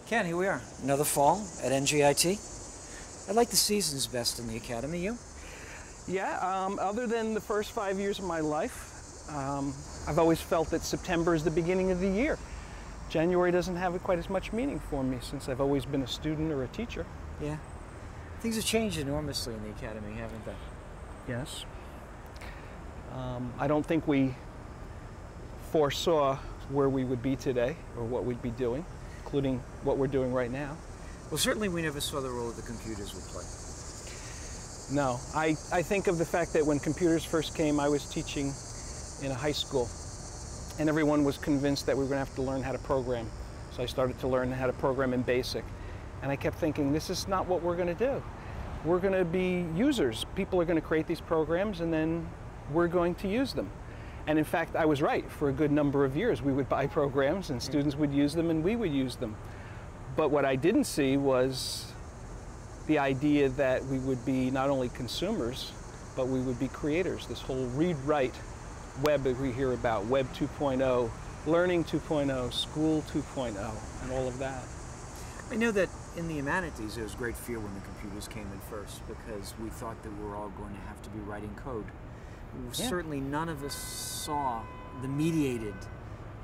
Ken, here we are. Another fall at NJIT. I like the seasons best in the academy. You? Yeah, other than the first 5 years of my life, I've always felt that September is the beginning of the year. January doesn't have quite as much meaning for me since I've always been a student or a teacher. Yeah. Things have changed enormously in the academy, haven't they? Yes. I don't think we foresaw where we would be today or what we'd be doing, including what we're doing right now. Well, certainly we never saw the role that the computers would play. No. I think of the fact that when computers first came, I was teaching in a high school, and everyone was convinced that we were going to have to learn how to program. So I started to learn how to program in BASIC. And I kept thinking, this is not what we're going to do. We're going to be users. People are going to create these programs, and then we're going to use them. And in fact, I was right. For a good number of years, we would buy programs, and students would use them, and we would use them. But what I didn't see was the idea that we would be not only consumers, but we would be creators. This whole read-write web that we hear about, Web 2.0, Learning 2.0, School 2.0, and all of that. I know that in the Humanities there was great fear when the computers came in first because we thought that we were all going to have to be writing code. Yeah. Certainly none of us saw the mediated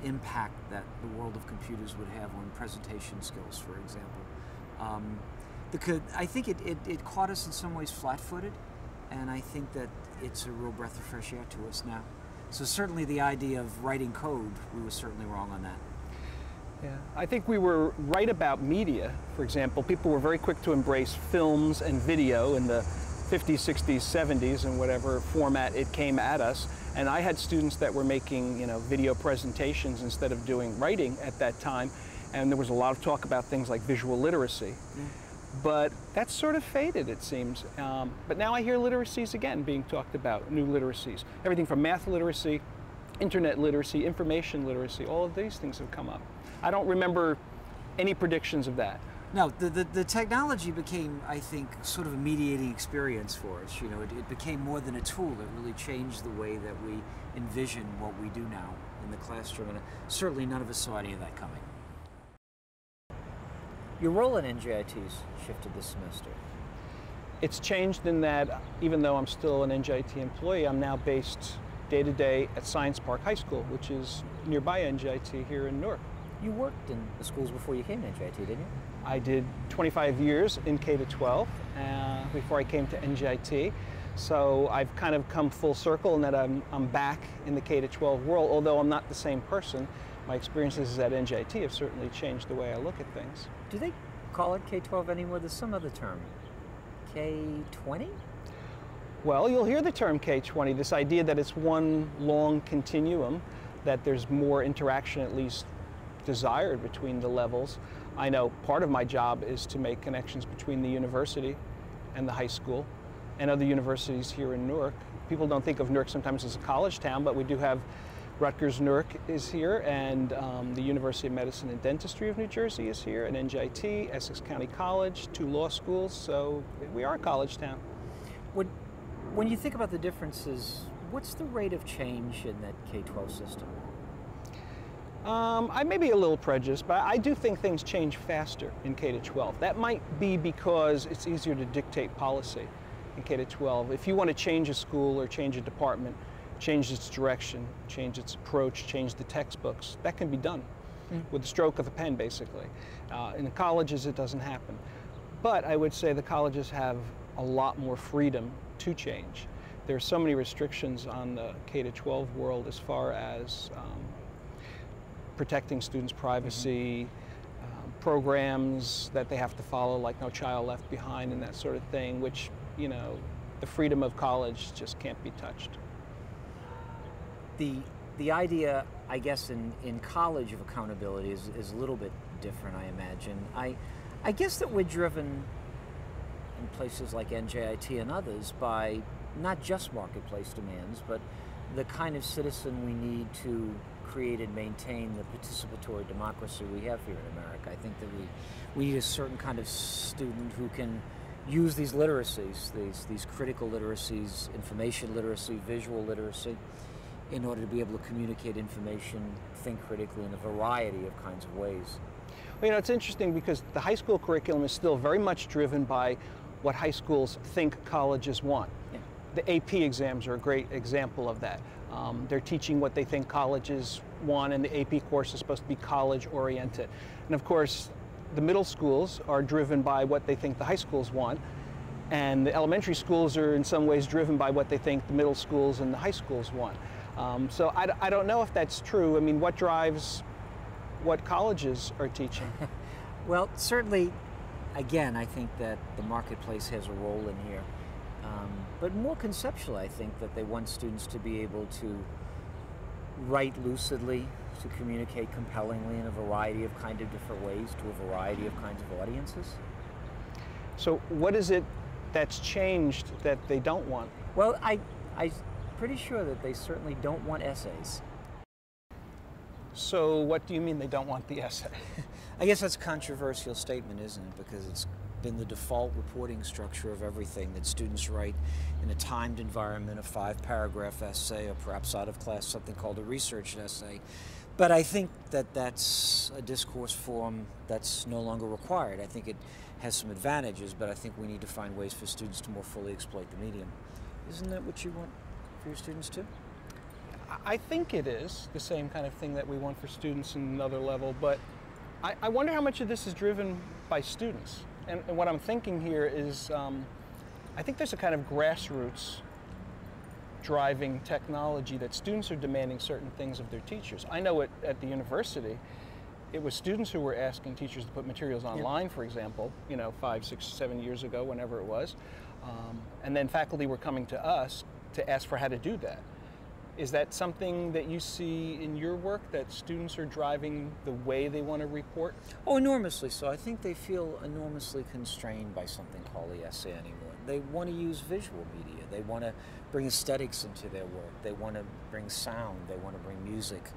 impact that the world of computers would have on presentation skills, for example. I think it caught us in some ways flat-footed, and I think that it's a real breath of fresh air to us now. So certainly the idea of writing code, we were certainly wrong on that. Yeah, I think we were right about media. For example, people were very quick to embrace films and video in the 50s, 60s, 70s, and whatever format it came at us. And I had students that were making, video presentations instead of doing writing at that time. And there was a lot of talk about things like visual literacy. But that's sort of faded, it seems. But now I hear literacies again being talked about, new literacies. Everything from math literacy, internet literacy, information literacy, all of these things have come up. I don't remember any predictions of that. No, the technology became, I think, sort of a mediating experience for us. It became more than a tool. It really changed the way that we envision what we do now in the classroom, and certainly none of us saw any of that coming. Your role in NJIT's shifted this semester. It's changed in that even though I'm still an NJIT employee, I'm now based day-to-day at Science Park High School, which is nearby NJIT here in Newark. You worked in the schools before you came to NJIT, didn't you? I did 25 years in K-12 before I came to NJIT. So I've kind of come full circle in that I'm back in the K-12 world, although I'm not the same person. My experiences at NJIT have certainly changed the way I look at things. Do they call it K-12 anymore? There's some other term. K-20? Well, you'll hear the term K-20, this idea that it's one long continuum, that there's more interaction, at least desired, between the levels. I know part of my job is to make connections between the university and the high school and other universities here in Newark. People don't think of Newark sometimes as a college town, but we do have Rutgers Newark is here, and the University of Medicine and Dentistry of New Jersey is here, and NJIT, Essex County College, 2 law schools, so we are a college town. When you think about the differences, what's the rate of change in that K-12 system? I may be a little prejudiced, but I do think things change faster in K-12. That might be because it's easier to dictate policy in K-12. If you want to change a school or change a department, change its direction, change its approach, change the textbooks, that can be done with the stroke of a pen, basically. In the colleges, it doesn't happen. But I would say the colleges have a lot more freedom to change. There are so many restrictions on the K-12 world as far as protecting students' privacy, programs that they have to follow, like No Child Left Behind and that sort of thing, which, the freedom of college just can't be touched. The idea, I guess, in college of accountability is a little bit different, I imagine. I guess that we're driven in places like NJIT and others by not just marketplace demands, but the kind of citizen we need to create and maintain the participatory democracy we have here in America. I think that we need a certain kind of student who can use these literacies, these critical literacies, information literacy, visual literacy, in order to be able to communicate information, think critically in a variety of kinds of ways. Well, you know, it's interesting because the high school curriculum is still very much driven by what high schools think colleges want. Yeah. The AP exams are a great example of that. They're teaching what they think colleges want, and the AP course is supposed to be college-oriented. And of course, the middle schools are driven by what they think the high schools want, and the elementary schools are in some ways driven by what they think the middle schools and the high schools want. So I don't know if that's true. I mean, what drives what colleges are teaching? Well, certainly, again, I think that the marketplace has a role in here. But more conceptually, I think that they want students to be able to write lucidly, to communicate compellingly in a variety of kind of different ways to a variety of kinds of audiences. So what is it that's changed that they don't want? Well, I'm pretty sure that they certainly don't want essays. So what do you mean they don't want the essay? I guess that's a controversial statement, isn't it? Because it's been the default reporting structure of everything that students write in a timed environment, a 5-paragraph essay, or perhaps out of class something called a research essay. But I think that that's a discourse form that's no longer required. I think it has some advantages, but I think we need to find ways for students to more fully exploit the medium. Isn't that what you want for your students too? I think it is the same kind of thing that we want for students in another level, but I wonder how much of this is driven by students. And what I'm thinking here is, I think there's a kind of grassroots driving technology that students are demanding certain things of their teachers. I know at the university, it was students who were asking teachers to put materials online, for example, you know, 5, 6, 7 years ago, whenever it was. And then faculty were coming to us to ask for how to do that. Is that something that you see in your work, that students are driving the way they want to report? Oh, enormously so. I think they feel enormously constrained by something called the essay anymore. They want to use visual media. They want to bring aesthetics into their work. They want to bring sound. They want to bring music.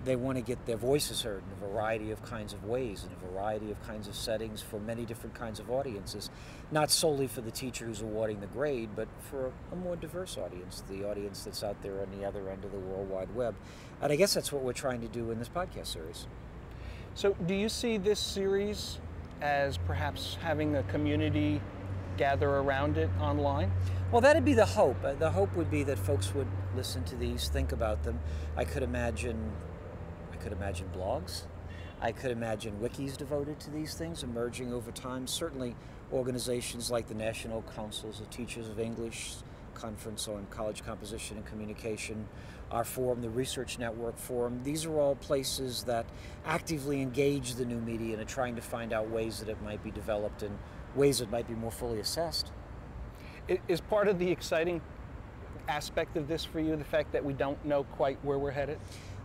They want to get their voices heard in a variety of kinds of ways, in a variety of kinds of settings for many different kinds of audiences, not solely for the teacher who's awarding the grade, but for a more diverse audience, the audience that's out there on the other end of the World Wide Web. And I guess that's what we're trying to do in this podcast series. So do you see this series as perhaps having a community gather around it online? Well, that'd be the hope. The hope would be that folks would listen to these, think about them. I could imagine blogs. I could imagine wikis devoted to these things emerging over time. Certainly organizations like the National Councils of Teachers of English, Conference on College Composition and Communication, our forum, the Research Network Forum. These are all places that actively engage the new media and are trying to find out ways that it might be developed and ways that might be more fully assessed. Is part of the exciting aspect of this for you the fact that we don't know quite where we're headed?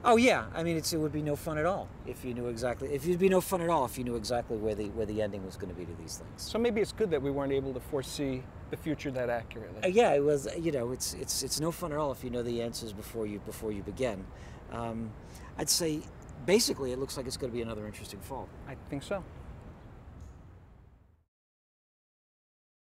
Oh yeah, I mean it would be no fun at all if you knew exactly. It'd be no fun at all if you knew exactly where the ending was going to be to these things. So maybe it's good that we weren't able to foresee the future that accurately. Yeah, it was. You know, it's no fun at all if you know the answers before you begin. I'd say basically it looks like it's going to be another interesting fall. I think so.